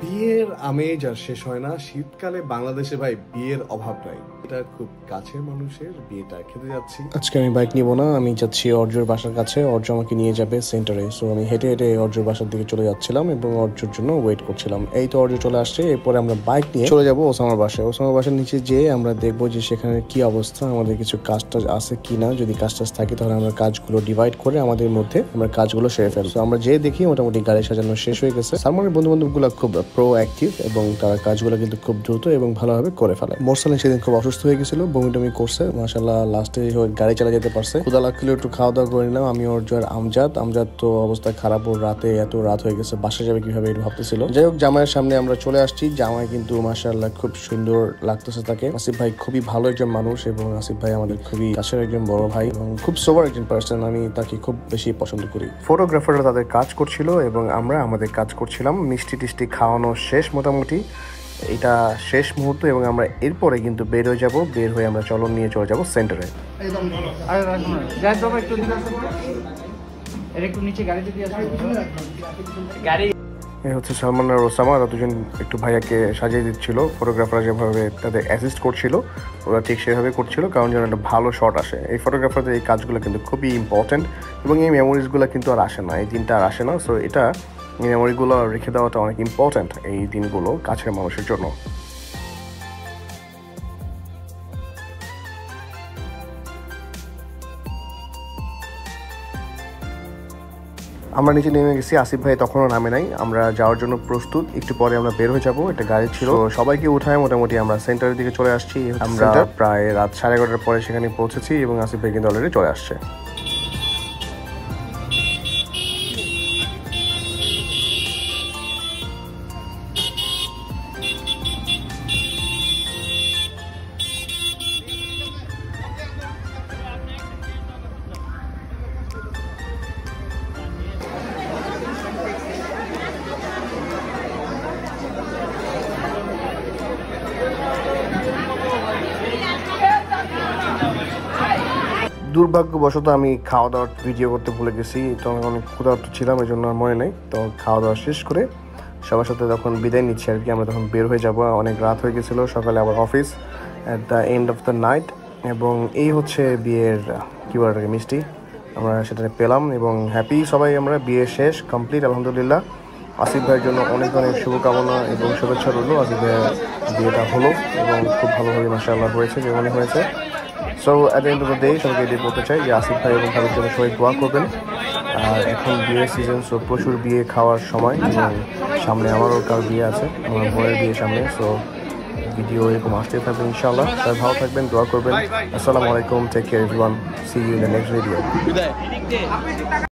বিয়ের আমেজ আর শেষ হয় না। শীতকালে বাংলাদেশে ভাই বিয়ের অভাব নাই। এটা খুব কাছের মানুষের বিয়েটা খেতে যাচ্ছি। আজকে আমি বাইক নিব না, আমি যাচ্ছি অর্জুর বাসার কাছে। অর্জু আমাকে নিয়ে যাবে সেন্টারে। সো আমি হেঁটে হেঁটে অর্জুর বাসার দিকে চলে যাচ্ছিলাম এবং অর্জুর জন্য ওয়েট করছিলাম। এই তো অর্জু চলে আসছে। এরপরে আমরা বাইক নিয়ে চলে যাবো ওসামার বাসায়। ওসামার বাসার নিচে যেয়ে আমরা দেখবো যে সেখানে কি অবস্থা, আমাদের কিছু কাজ টাজ আছে কিনা। যদি কাজ টাজ থাকে তাহলে আমরা কাজগুলো ডিভাইড করে আমাদের মধ্যে আমরা কাজগুলো সেরে ফেলবো। আমরা যেয়ে দেখি মোটামুটি গাড়ি সাজানো শেষ হয়ে গেছে। সালমানের বন্ধু বান্ধব গুলো খুব প্রো অ্যাক্টিভ এবং তারা কাজগুলো কিন্তু খুব দ্রুত এবং ভালোভাবে করে ফেলে। মোরসালিন সেদিন খুব অসুস্থ হয়ে গেছিল, বমি টমি করছে। মাশাআল্লাহ লাস্টে গাড়ি চালা যেতে পারছে। ক্ষুধা লাগছিল, একটু খাওয়া দাওয়া করে নিলাম। আমি অর্জু আর আমজাদ তো অবস্থা খারাপ, ওর রাতে এত রাত হয়ে গেছে, বাসায় যাবে কিভাবে এটা ভাবতেছিল। যাই হোক, জামাইয়ের সামনে আমরা চলে আসছি। জামাই কিন্তু মাশাআল্লাহ খুব সুন্দর লাগতেছে তাকে। আসিফ ভাই খুবই ভালো একজন মানুষ এবং আসিফ ভাই আমাদের খুবই কাছের একজন বড় ভাই এবং খুব সোবার একজন পার্সন। আমি তাকে খুব বেশি পছন্দ করি। ফটোগ্রাফাররা তাদের কাজ করছিল এবং আমরা আমাদের কাজ করছিলাম। মিষ্টি টিষ্টি খাওয়ানো শেষ মোটামুটি, এটা শেষ মুহূর্ত এবং আমরা এরপরে কিন্তু বের হয়ে যাব। বের হয়ে আমরা চলন নিয়ে চলে যাব সেন্টারে। এই হচ্ছে সালমান আর ওসামা, ওরা দুজন একটু ভাইয়াকে সাজিয়ে দিচ্ছিল। ফটোগ্রাফার যেভাবে তাদের অ্যাসিস্ট করছিল ওরা ঠিক সেভাবে করছিল, কারণ যেন একটা ভালো শট আসে। এই ফটোগ্রাফারদের এই কাজগুলো কিন্তু খুবই ইম্পর্টেন্ট এবং এই মেমোরিজগুলো কিন্তু আর আসে না, এই দিনটা আর আসে না। সো এটা এই মেমোরিগুলো রেখে দেওয়াটা অনেক ইম্পর্টেন্ট এই দিনগুলো কাছের মানুষের জন্য। আমরা নিচে নেমে গেছি, আসিফ ভাই তখনও নামে নাই। আমরা যাওয়ার জন্য প্রস্তুত, একটু পরে আমরা বের হয়ে যাবো। একটা গাড়ি ছিল, সবাইকে উঠায় মোটামুটি আমরা সেন্টারের দিকে চলে আসছি। আমরা প্রায় রাত 11:30 পরে সেখানে পৌঁছেছি এবং আসিফ ভাই কিন্তু অলরেডি চলে আসছে। দুর্ভাগ্যবশত আমি খাওয়া দাওয়ার ভিডিও করতে ভুলে গেছি। তো আমি অনেক ক্ষুধার্ত ছিলাম, এই জন্য আর মনে নেই। তো খাওয়া দাওয়া শেষ করে সবার সাথে তখন বিদায় নিচ্ছি আর কি। আমরা তখন বের হয়ে যাব, অনেক রাত হয়ে গেছিলো, সকালে আবার office at the end of the night. এবং এই হচ্ছে বিয়ের কি বলে এটাকে, মিষ্টি আমরা সেটা পেলাম এবং হ্যাপি সবাই। আমরা বিয়ে শেষ, কমপ্লিট আলহামদুলিল্লাহ। আসিফ ভাইয়ের জন্য অনেক অনেক শুভকামনা এবং শুভেচ্ছা রইল। আসিফ ভাইয়ের বিয়েটা হলো এবং খুব ভালোভাবে মাশাআল্লাহ হয়েছে, যেমনই হয়েছে। So at the end of the day সবাইকে এটাই বলতে চাই যে আসিফ ভাই এবং তাদের জন্য সবাই দোয়া করবেন। আর এখন বিয়ের সিজন, সো প্রচুর বিয়ে খাওয়ার সময় এবং সামনে আমারও কাল বিয়ে আছে, আমার বোনের বিয়ে সামনে। সো ভিডিও এরকম আসতে থাকবে ইনশাআল্লাহ। সবাই ভালো থাকবেন, দোয়া করবেন। আসসালামু আলাইকুম, take care everyone, see you in the next video.